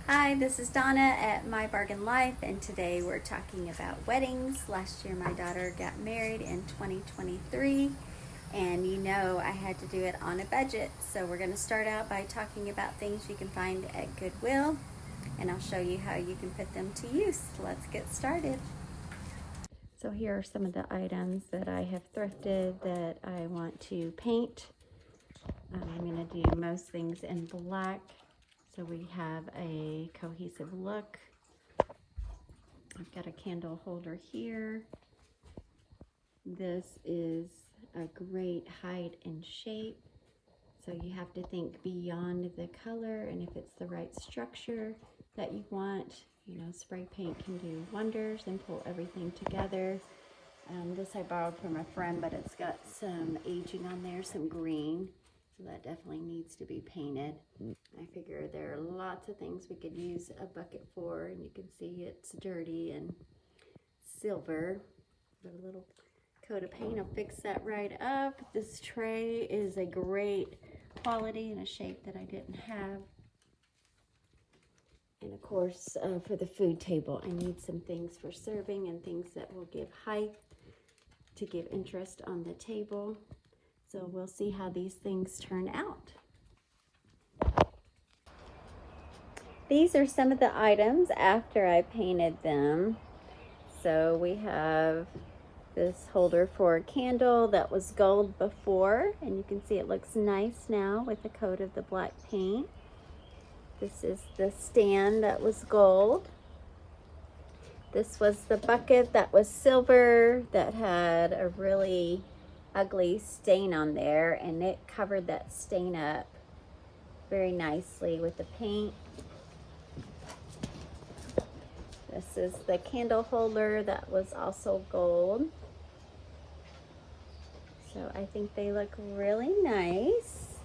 Hi, this is Donna at My Bargain Life, and today we're talking about weddings. Last year my daughter got married in 2023, and you know I had to do it on a budget. So we're going to start out by talking about things you can find at Goodwill, and I'll show you how you can put them to use. Let's get started. So here are some of the items that I have thrifted that I want to paint. I'm going to do most things in black. So we have a cohesive look. I've got a candle holder here. This is a great height and shape. So you have to think beyond the color, and if it's the right structure that you want, you know, spray paint can do wonders and pull everything together. This I borrowed from a friend, but it's got some aging on there, some green. So that definitely needs to be painted. I figure there are lots of things we could use a bucket for, and you can see it's dirty and silver. But a little coat of paint will fix that right up. This tray is a great quality and a shape that I didn't have. And of course, for the food table, I need some things for serving and things that will give height to give interest on the table. So we'll see how these things turn out. These are some of the items after I painted them. So we have this holder for a candle that was gold before, and you can see it looks nice now with the coat of the black paint. This is the stand that was gold. This was the bucket that was silver that had a really ugly stain on there, and it covered that stain up very nicely with the paint. This is the candle holder that was also gold. So I think they look really nice.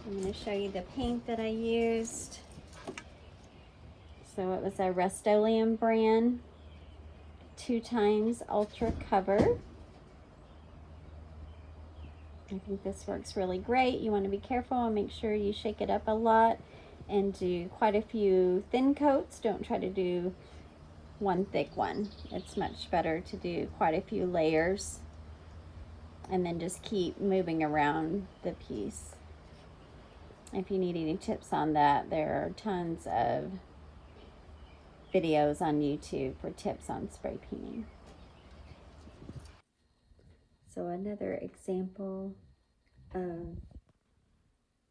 I'm going to show you the paint that I used. So it was a Rust-Oleum brand 2x Ultra Cover. I think this works really great. You want to be careful and make sure you shake it up a lot and do quite a few thin coats. Don't try to do one thick one. It's much better to do quite a few layers and then just keep moving around the piece. If you need any tips on that, there are tons of videos on YouTube for tips on spray painting. So another example of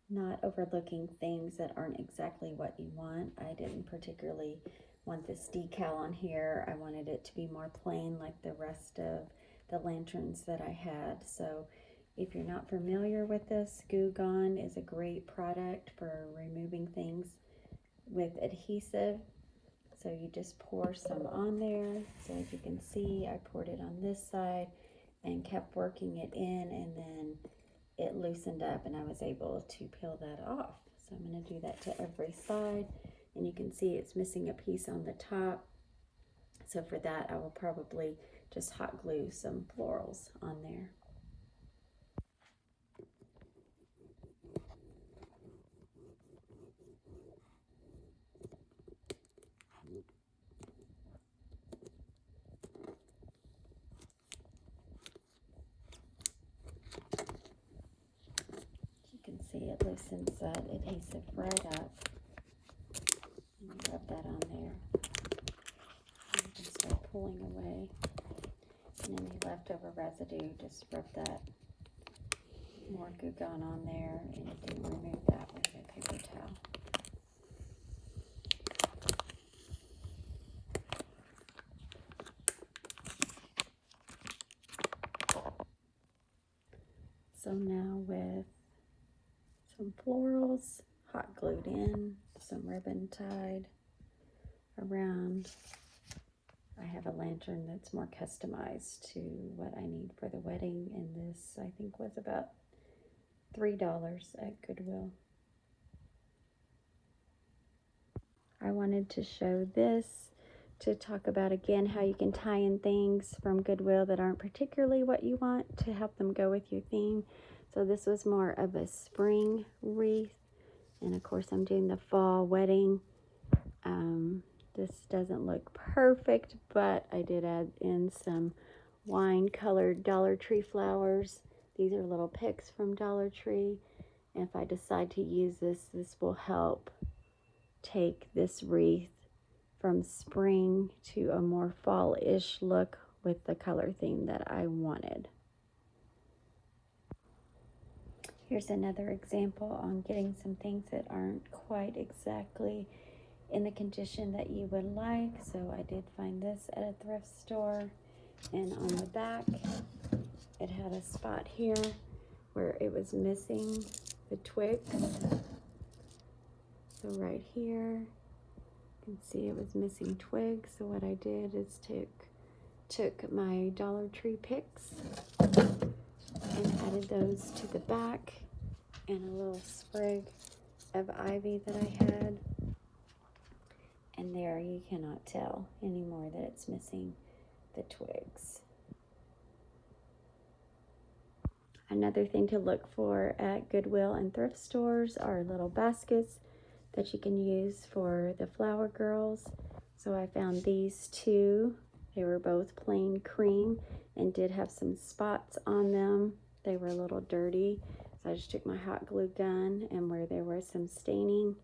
not overlooking things that aren't exactly what you want. I didn't particularly want this decal on here. I wanted it to be more plain like the rest of the lanterns that I had. So if you're not familiar with this, Goo Gone is a great product for removing things with adhesive. So you just pour some on there. So as you can see, I poured it on this side and kept working it in, and then it loosened up and I was able to peel that off. So I'm going to do that to every side, and you can see it's missing a piece on the top. So for that, I will probably just hot glue some florals on there. You can see it loosens that adhesive right up. And you rub that on there. And you can start pulling away. And any leftover residue, just rub that more Goo Gone on there, and you can remove that with a paper towel. So now with some florals hot glued in, some ribbon tied around, I have a lantern that's more customized to what I need for the wedding, and this I think was about $3 at Goodwill. I wanted to show this to talk about again how you can tie in things from Goodwill that aren't particularly what you want to help them go with your theme. So this was more of a spring wreath, and of course I'm doing the fall wedding. This doesn't look perfect, but I did add in some wine colored Dollar Tree flowers. These are little picks from Dollar Tree. And if I decide to use this, this will help take this wreath from spring to a more fall-ish look with the color theme that I wanted. Here's another example on getting some things that aren't quite exactly in the condition that you would like. So I did find this at a thrift store, and on the back it had a spot here where it was missing the twigs. So right here you can see it was missing twigs. So what I did is took my Dollar Tree picks and added those to the back, and a little sprig of ivy that I had. And there you cannot tell anymore that it's missing the twigs. Another thing to look for at Goodwill and thrift stores are little baskets that you can use for the flower girls. So I found these two. They were both plain cream and did have some spots on them. They were a little dirty, so I just took my hot glue gun, and where there was some staining,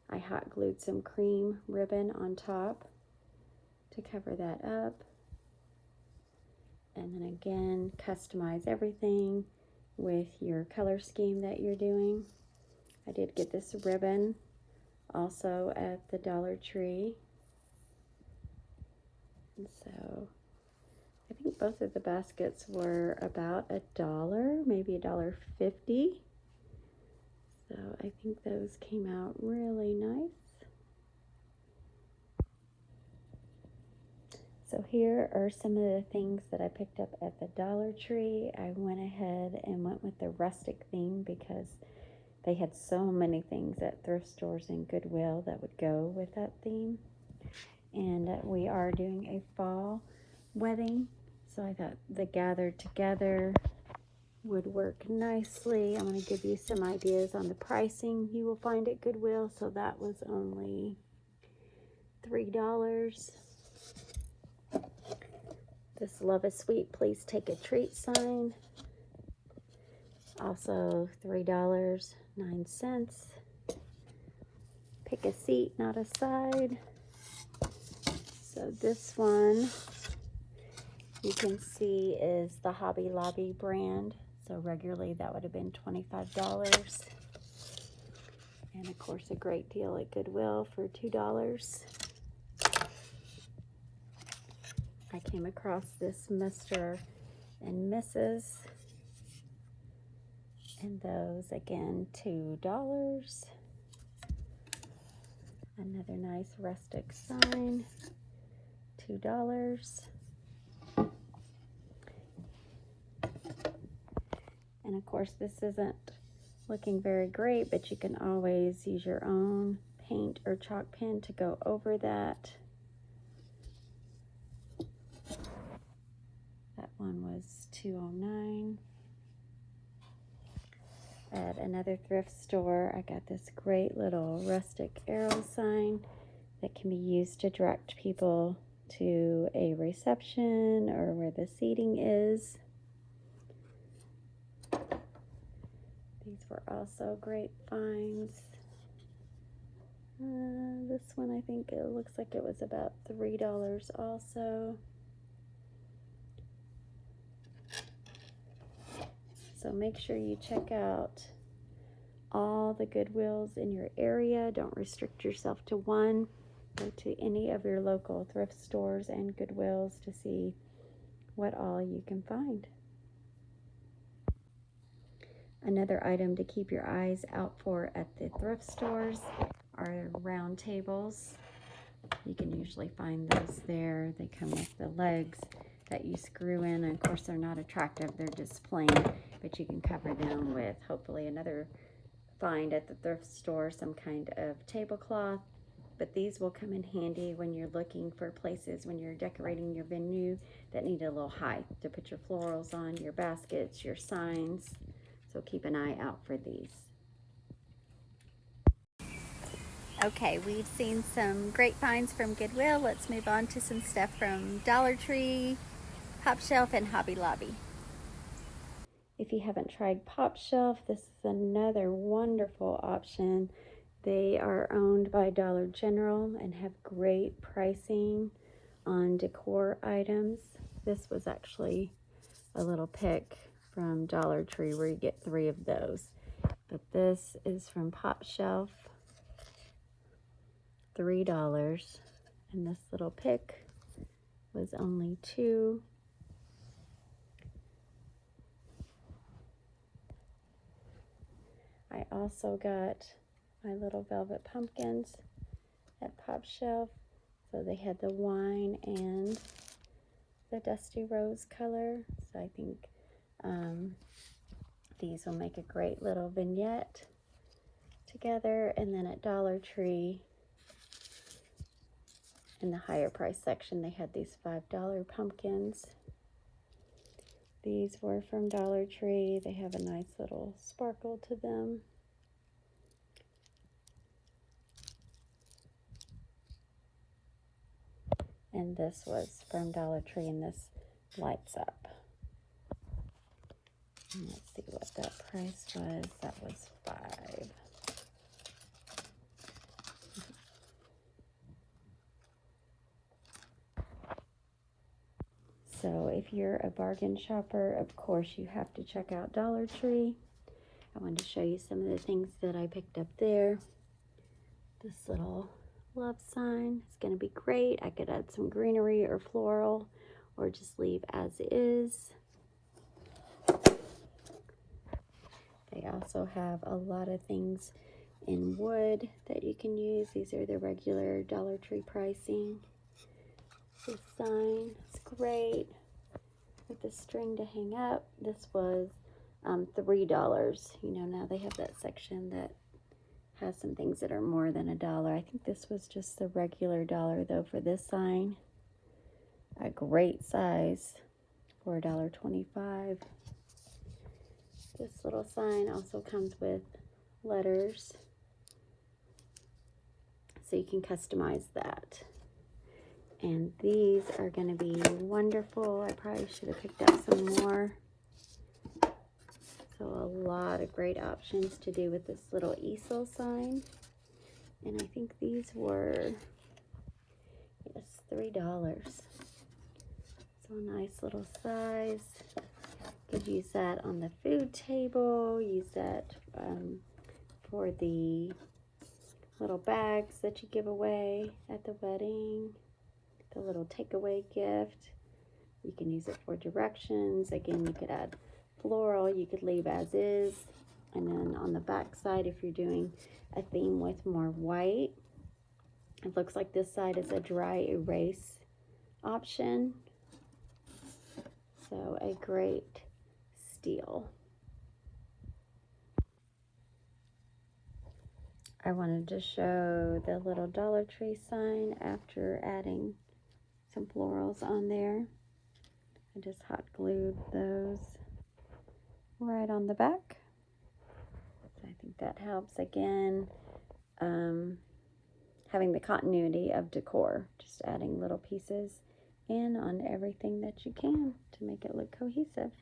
I hot glued some cream ribbon on top to cover that up. And then again, customize everything with your color scheme that you're doing. I did get this ribbon also at the Dollar Tree. And so I think both of the baskets were about $1, maybe $1.50. So I think those came out really nice. So here are some of the things that I picked up at the Dollar Tree. I went ahead and went with the rustic theme because they had so many things at thrift stores and Goodwill that would go with that theme. And we are doing a fall wedding, so I thought the gathered together would work nicely. I'm going to give you some ideas on the pricing you will find at Goodwill. So that was only $3. This Love is Sweet, Please Take a Treat sign, also $3.09. Pick a seat, not a side. So this one you can see is the Hobby Lobby brand. So regularly that would have been $25. And of course a great deal at Goodwill for $2. I came across this Mr. and Mrs. and those again $2. Another nice rustic sign, $2. And of course this isn't looking very great, but you can always use your own paint or chalk pen to go over that. That one was $2.09. At another thrift store, I got this great little rustic arrow sign that can be used to direct people to a reception or where the seating is. These were also great finds. This one, I think it looks like it was about $3 also. So make sure you check out all the Goodwills in your area. Don't restrict yourself to one. Go to any of your local thrift stores and Goodwills to see what all you can find. Another item to keep your eyes out for at the thrift stores are round tables. You can usually find those there. They come with the legs that you screw in. And of course, they're not attractive. They're just plain, but you can cover them with hopefully another find at the thrift store, some kind of tablecloth. But these will come in handy when you're looking for places, when you're decorating your venue that need a little height to put your florals on, your baskets, your signs. So keep an eye out for these. Okay, we've seen some great finds from Goodwill. Let's move on to some stuff from Dollar Tree, Pop Shelf, and Hobby Lobby. If you haven't tried Pop Shelf, this is another wonderful option. They are owned by Dollar General and have great pricing on decor items. This was actually a little pick from Dollar Tree where you get 3 of those. But this is from Pop Shelf, $3. And this little pick was only $2. I also got my little velvet pumpkins at Pop Shelf. So they had the wine and the dusty rose color. So I think these will make a great little vignette together. And then at Dollar Tree, in the higher price section, they had these $5 pumpkins. These were from Dollar Tree. They have a nice little sparkle to them. And this was from Dollar Tree, and this lights up. And let's see what that price was. That was $5. So if you're a bargain shopper, of course you have to check out Dollar Tree. I wanted to show you some of the things that I picked up there. This little love sign is going to be great. I could add some greenery or floral, or just leave as is. They also have a lot of things in wood that you can use. These are the regular Dollar Tree pricing. This sign is great with the string to hang up. This was $3. You know, now they have that section that has some things that are more than $1. I think this was just the regular dollar though for this sign. A great size for $1.25. This little sign also comes with letters, so you can customize that. And these are going to be wonderful. I probably should have picked up some more. So a lot of great options to do with this little easel sign. And I think these were, yes, $3. So a nice little size. Could use that on the food table, use that for the little bags that you give away at the wedding, the little takeaway gift. You can use it for directions. Again, you could add floral, you could leave as is. And then on the back side, if you're doing a theme with more white, it looks like this side is a dry erase option. So a great steal. I wanted to show the little Dollar Tree sign after adding some florals on there. I just hot glued those right on the back. So I think that helps. Again, having the continuity of decor, just adding little pieces in on everything that you can to make it look cohesive.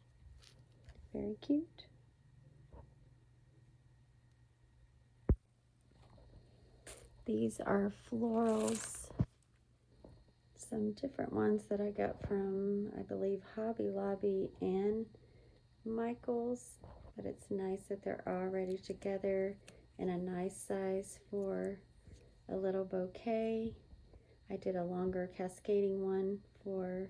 Very cute. These are florals, some different ones that I got from, I believe, Hobby Lobby and Michael's, but it's nice that they're already together in a nice size for a little bouquet. I did a longer cascading one for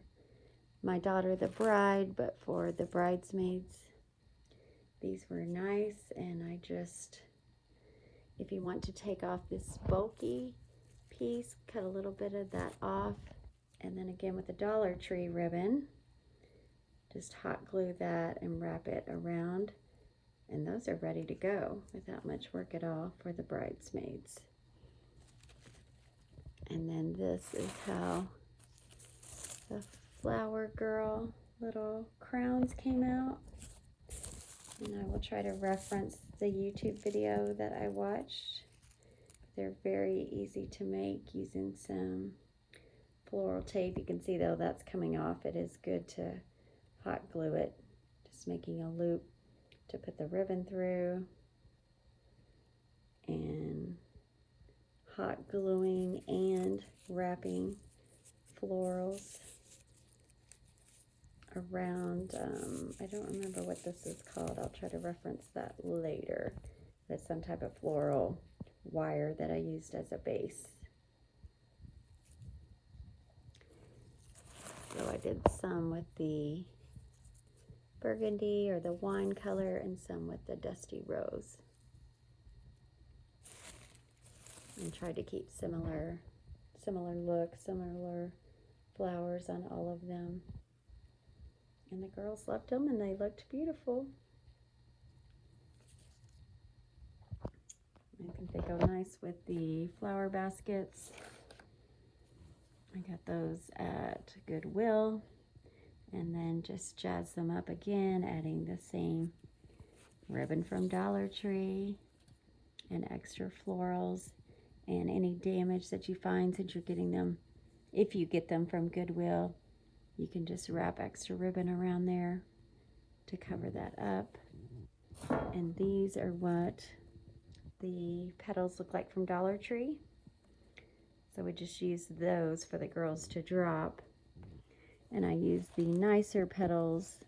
my daughter, the bride, but for the bridesmaids, these were nice. And I just, if you want to take off this bulky piece, cut a little bit of that off, and then again with the Dollar Tree ribbon, just hot glue that and wrap it around, and those are ready to go without much work at all for the bridesmaids. And then this is how the flower girl little crowns came out. And I will try to reference the YouTube video that I watched. They're very easy to make using some floral tape. You can see though that's coming off. It is good to hot glue it. Just making a loop to put the ribbon through and hot gluing and wrapping florals around, I don't remember what this is called. I'll try to reference that later. That's some type of floral wire that I used as a base. So I did some with the burgundy or the wine color and some with the dusty rose. And tried to keep similar look, similar flowers on all of them. And the girls loved them and they looked beautiful. I think they go nice with the flower baskets. I got those at Goodwill, and then just jazz them up again, adding the same ribbon from Dollar Tree and extra florals, and any damage that you find since you're getting them, if you get them from Goodwill, you can just wrap extra ribbon around there to cover that up. And these are what the petals look like from Dollar Tree. So we just used those for the girls to drop. And I used the nicer petals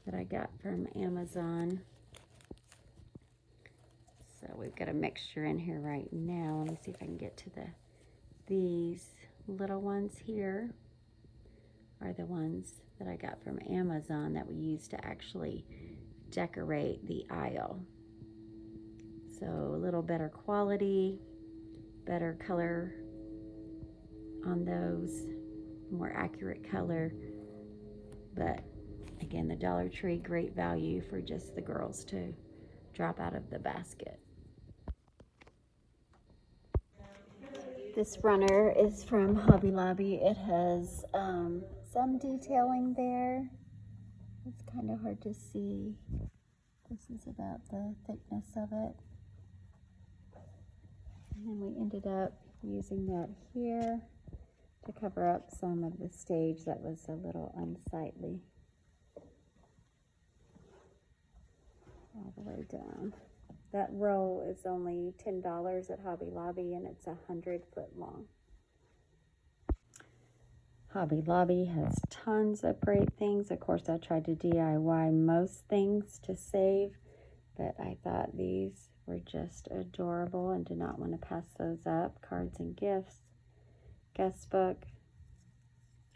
that I got from Amazon. So we've got a mixture in here right now. Let me see if I can get to these little ones here are the ones that I got from Amazon that we used to actually decorate the aisle. So a little better quality, better color on those, more accurate color. But again, the Dollar Tree, great value for just the girls to drop out of the basket. This runner is from Hobby Lobby. It has some detailing there. It's kind of hard to see. This is about the thickness of it. And then we ended up using that here to cover up some of the stage that was a little unsightly. All the way down. That roll is only $10 at Hobby Lobby, and it's 100 foot long. Hobby Lobby has tons of great things. Of course, I tried to DIY most things to save, but I thought these were just adorable and did not want to pass those up. Cards and gifts, guest book.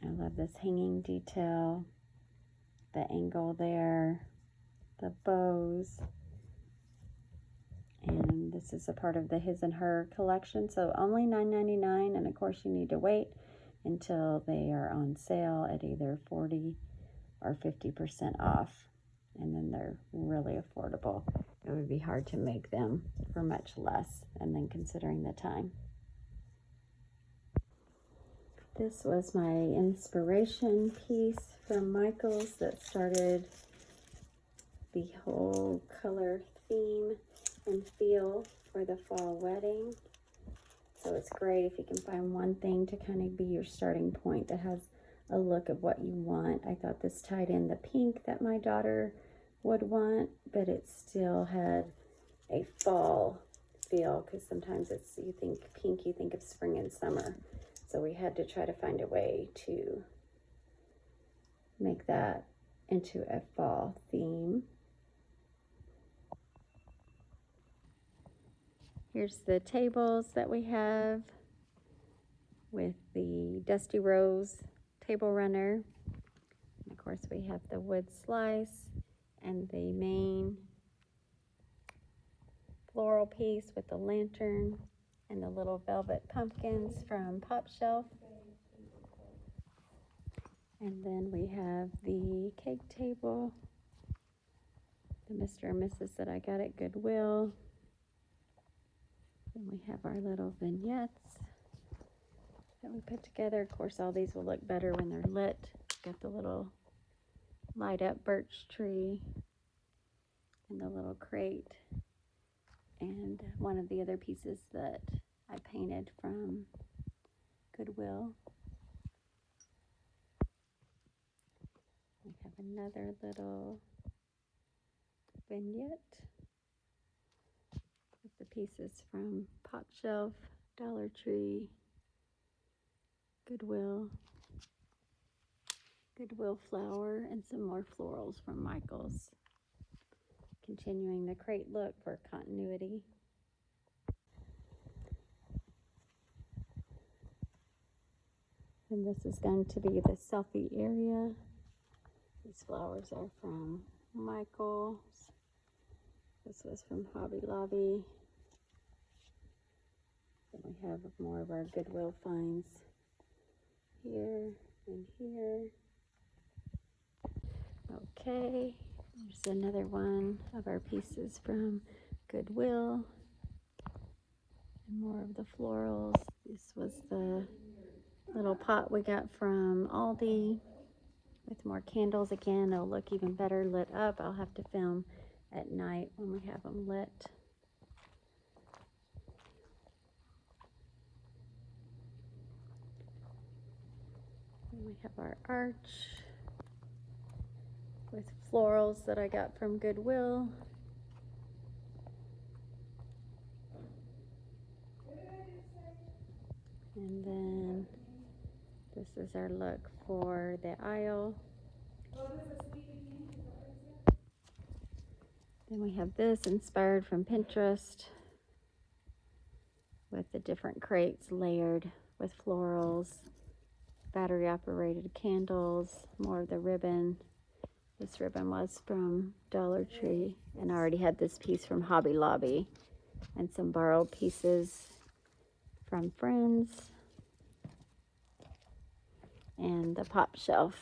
I love this hanging detail, the angle there, the bows. And this is a part of the His and Her collection, so only $9.99, and of course you need to wait until they are on sale at either 40 or 50% off, and then they're really affordable. It would be hard to make them for much less, and then considering the time. This was my inspiration piece from Michaels that started the whole color theme and feel for the fall wedding. So it's great if you can find one thing to kind of be your starting point that has a look of what you want. I thought this tied in the pink that my daughter would want, but it still had a fall feel, because sometimes it's, you think pink, you think of spring and summer. So we had to try to find a way to make that into a fall theme. Here's the tables that we have with the Dusty Rose table runner. And of course, we have the wood slice and the main floral piece with the lantern and the little velvet pumpkins from Pop Shelf. And then we have the cake table, the Mr. and Mrs. that I got at Goodwill. And we have our little vignettes that we put together. Of course, all these will look better when they're lit. Got the little light up birch tree and the little crate and one of the other pieces that I painted from Goodwill. We have another little vignette with the pieces from Pop Shelf, Dollar Tree, Goodwill flower, and some more florals from Michael's. Continuing the crate look for continuity. And this is going to be the selfie area. These flowers are from Michael's. This was from Hobby Lobby. Then we have more of our Goodwill finds here and here. Okay, there's another one of our pieces from Goodwill. And more of the florals. This was the little pot we got from Aldi with more candles. Again, it'll look even better lit up. I'll have to film at night when we have them lit. And we have our arch with florals that I got from Goodwill. And then this is our look for the aisle. Then we have this inspired from Pinterest with the different crates layered with florals, battery operated candles, more of the ribbon. This ribbon was from Dollar Tree, and I already had this piece from Hobby Lobby, and some borrowed pieces from friends, and the Pop Shelf.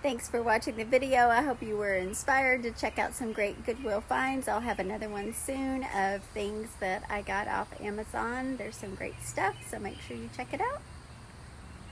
Thanks for watching the video. I hope you were inspired to check out some great Goodwill finds. I'll have another one soon of things that I got off Amazon. There's some great stuff, so make sure you check it out.